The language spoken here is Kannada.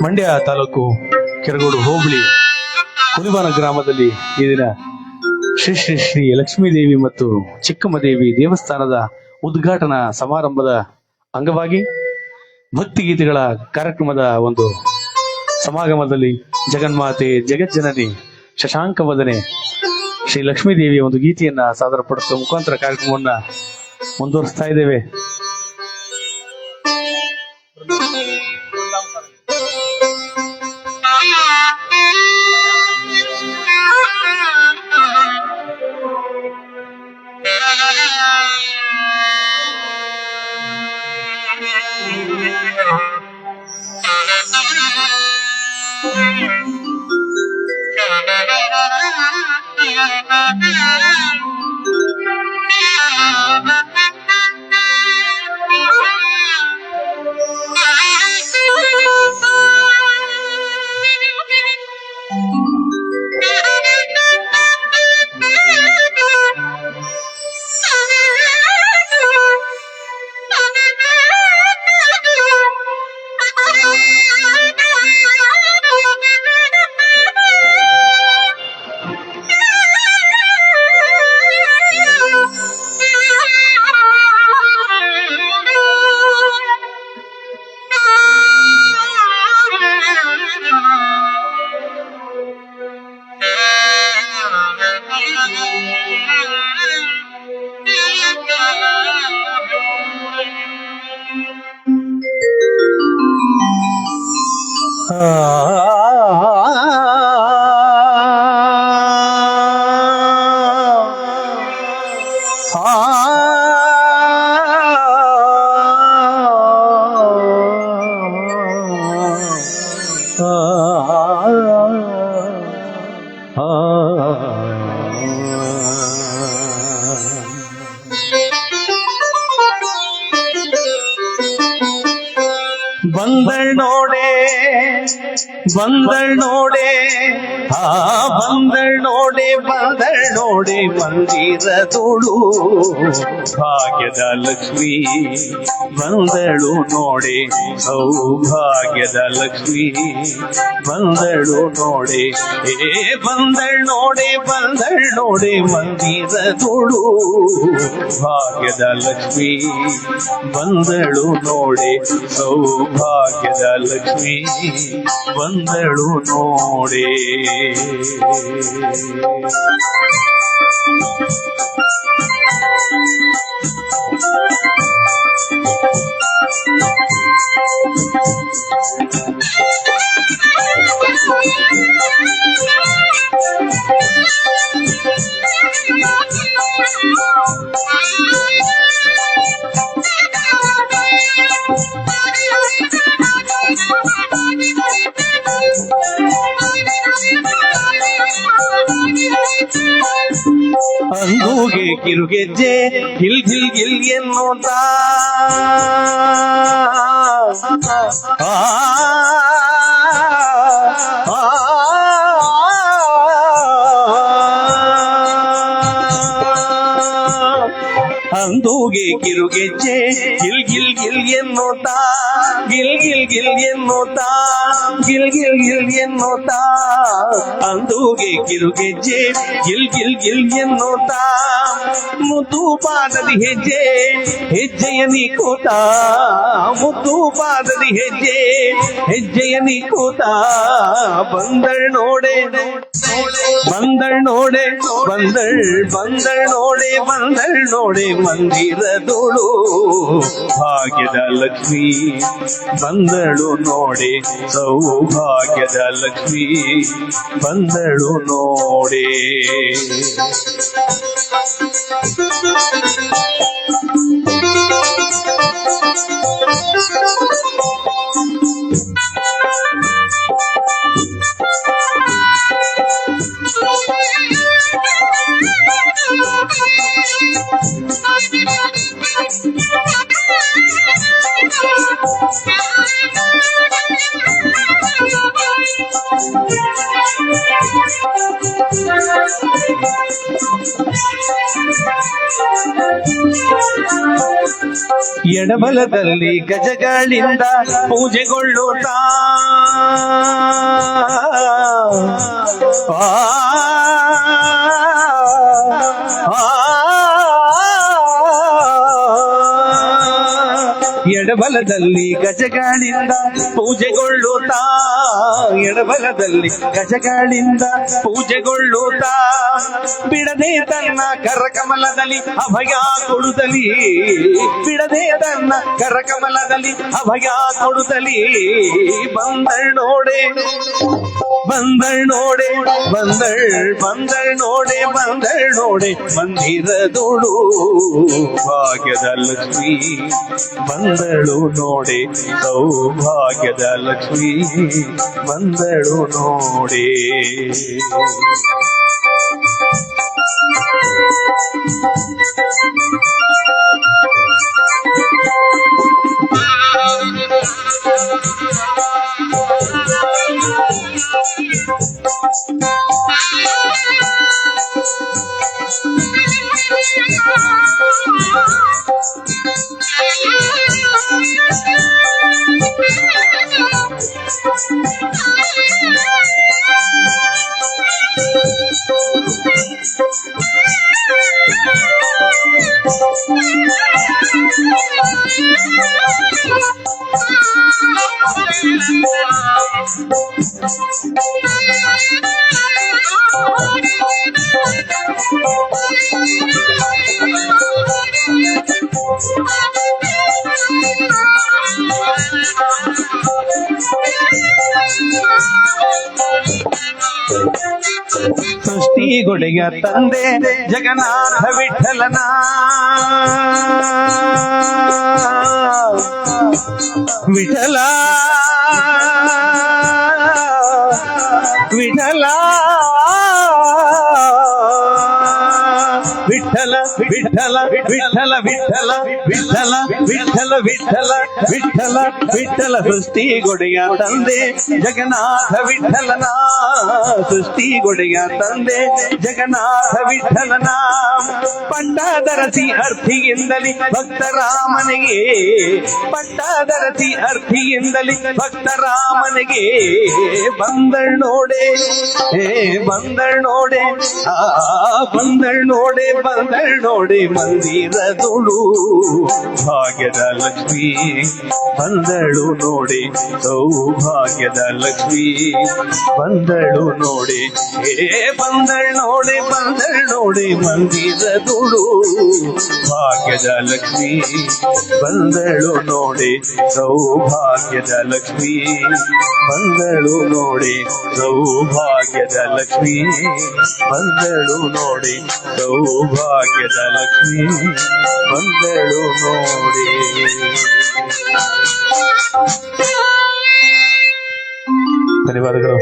ಮಂಡ್ಯ ತಾಲೂಕು ಕೆರಗೋಡು ಹೋಬಳಿ ಹುಲಿವಾನ ಗ್ರಾಮದಲ್ಲಿ ಈ ದಿನ ಶ್ರೀ ಶ್ರೀ ಶ್ರೀ ಲಕ್ಷ್ಮೀದೇವಿ ಮತ್ತು ಚಿಕ್ಕಮ್ಮದೇವಿ ದೇವಸ್ಥಾನದ ಉದ್ಘಾಟನಾ ಸಮಾರಂಭದ ಅಂಗವಾಗಿ ಭಕ್ತಿಗೀತೆಗಳ ಕಾರ್ಯಕ್ರಮದ ಒಂದು ಸಮಾಗಮದಲ್ಲಿ ಜಗನ್ಮಾತೆ ಜಗಜ್ಜನನಿ ಶಶಾಂಕವದನೆ ಶ್ರೀ ಲಕ್ಷ್ಮೀದೇವಿಯ ಒಂದು ಗೀತೆಯನ್ನ ಸಾದರಪಡಿಸುವ ಮುಖಾಂತರ ಕಾರ್ಯಕ್ರಮವನ್ನ ಮುಂದುವರಿಸ್ತಾ ಇದ್ದೇವೆ. ಬಂದಳ್ ನೋಡೆ ಬಂದಳ್ ನೋಡೆ ಬಂದಳ್ ನೋಡೆ ಬಂದಳ್ ನೋಡೆ ಮಂದಿರದೋಳು ಭಾಗ್ಯದ ಲಕ್ಷ್ಮೀ ಬಂದಳು ನೋಡೆ ಸೌಭಾಗ್ಯದ ಲಕ್ಷ್ಮೀ ಬಂದಳು ನೋಡೆ ಬಂದಳ್ ನೋಡೆ ಬಂದಳ್ ನೋಡೆ ಮಂದಿರದೋಳು ಭಾಗ್ಯದ ಲಕ್ಷ್ಮೀ ಬಂದಳು ನೋಡೆ ಸೌಭಾಗ್ಯದ ಲಕ್ಷ್ಮೀ ಬಂದಳು ನೋಡೆ. ಅಂದೂಗೆ ಕಿರುಗೆಜ್ಜೆ ಗಿಲ್ ಗಿಲ್ ಗಿಲ್ ಎನ್ನುತ್ತಾ ಅಂದೂಗೆ ಕಿರುಗೆಜ್ಜೆ ಗಿಲ್ ಗಿಲ್ ಗಿಲ್ ಎನ್ನುತ್ತಾ ಗಿಲ್ ಗಿಲ್ ಗಿಲ್ ಎನ್ನುತ್ತಾ ಗಿಲ್ ಗಿಲ್ ಗಿಲ್ ಎನ್ನುತ್ತಾ ಅಂದೂಗೆ ಕಿರುಗೆಜ್ಜೆ ಗಿಲ್ ಗಿಲ್ ಗಿಲ್ ಎನ್ನುತ್ತಾ ಮುದ್ದು ಪಾದದಿ ಹೆಜ್ಜೆ ಹೆಜ್ಜೆಯ ನೀಕೂತ ಮುದ್ದು ಪಾದದಿ ಹೆಜ್ಜೆ ಹೆಜ್ಜೆಯ ನೀಕೂತ ಬಂದಳ್ ನೋಡೆ ಬಂದಳ್ ನೋಡೆ ಬಂದಳ್ ಬಂದಳ್ ನೋಡೆ ಬಂದಳ್ ನೋಡೆ ಮಂದಿರದೋಳು ಭಾಗ್ಯದ ಲಕ್ಷ್ಮೀ ಬಂದಳು ನೋಡೆ ಸೌಭಾಗ್ಯದ ಲಕ್ಷ್ಮೀ ಬಂದಳು ನೋಡೆ. ಎಡಬಲದಲ್ಲಿ ಗಜಗಳಿಂದ ಪೂಜೆಗೊಳ್ಳುತ್ತಾ ಎಡಬಲದಲ್ಲಿ ಗಜಗಳಿಂದ ಪೂಜೆಗೊಳ್ಳುತ್ತಾ ಎಡಬಲದಲ್ಲಿ ಗಜಗಳಿಂದ ಪೂಜೆಗೊಳ್ಳುತ್ತಾ ಬಿಡದೆ ತನ್ನ ಕರಕಮಲದಲ್ಲಿ ಅಭಯ ಕೊಡುತ್ತಲಿ ಬಿಡದೆ ತನ್ನ ಕರಕಮಲದಲ್ಲಿ ಅಭಯ ಕೊಡುತ್ತಲಿ ಬಂದಳ್ ನೋಡೆ ಬಂದಳ್ ನೋಡೆ ಬಂದಳ್ ನೋಡೆ ಮಂದಿರದೋಳು ಭಾಗ್ಯದ ಲಕ್ಷ್ಮೀ ಬಂದಳು ನೋಡೆ ಸೌಭಾಗ್ಯದ ಲಕ್ಷ್ಮೀ ಬಂದಳು ನೋಡೆ ಸೃಷ್ಟಿಗೊಡೆಯ ತಂದೆ ಜಗನ್ನಾಥ ವಿಠಲನ ವಿಠಲ ವಿಠಲ ವಿಠಲ ವಿಠಲ ವಿಠಲ ವಿಠಲ ವಿಠಲ ವಿಠಲ ವಿಠಲ ವಿಠಲ ವಿಠಲ ಸೃಷ್ಟಿಗೊಡೆಯ ತಂದೆ ಜಗನ್ನಾಥ ವಿಠಲನ ಸೃಷ್ಟಿಗೊಡೆಯ ತಂದೆ ಜಗನ್ನಾಥ ವಿಠಲನ ಪಟ್ಟದರಸಿ ಅರ್ಥಿಯಿಂದಲಿ ಭಕ್ತರಾಮನಿಗೆ ಪಟ್ಟದರಸಿ ಅರ್ಥಿಯಿಂದಲಿ ಭಕ್ತರಾಮನಿಗೆ ಬಂದಳ್ ನೋಡೆ ಬಂದಳ್ ನೋಡೆ ಬಂದಳ್ ನೋಡೆ ಬಂದಳ್ ನೋಡೆ ಮಂದಿರದೊಳು ಭಾಗ್ಯದ ಲಕ್ಷ್ಮೀ ಬಂದಳು ನೋಡೆ ಸೌಭಾಗ್ಯದ ಲಕ್ಷ್ಮೀ ಬಂದಳು ನೋಡೆ ಬಂದಳ್ ನೋಡೆ ಮಂದಿರದೊಳು ಭಾಗ್ಯದ ಲಕ್ಷ್ಮೀ ಬಂದಳು ನೋಡೆ ಸೌಭಾಗ್ಯದ ಲಕ್ಷ್ಮೀ ಬಂದಳು ನೋಡೆ ಸೌಭಾಗ್ಯದ ಲಕ್ಷ್ಮೀ ಬಂದಳು ನೋಡೆ ಸೌಭಾಗ್ಯದ ಲಕ್ಷ್ಮೀ ಬಂದಳು ನೋಡೆ. ಧನ್ಯವಾದಗಳು.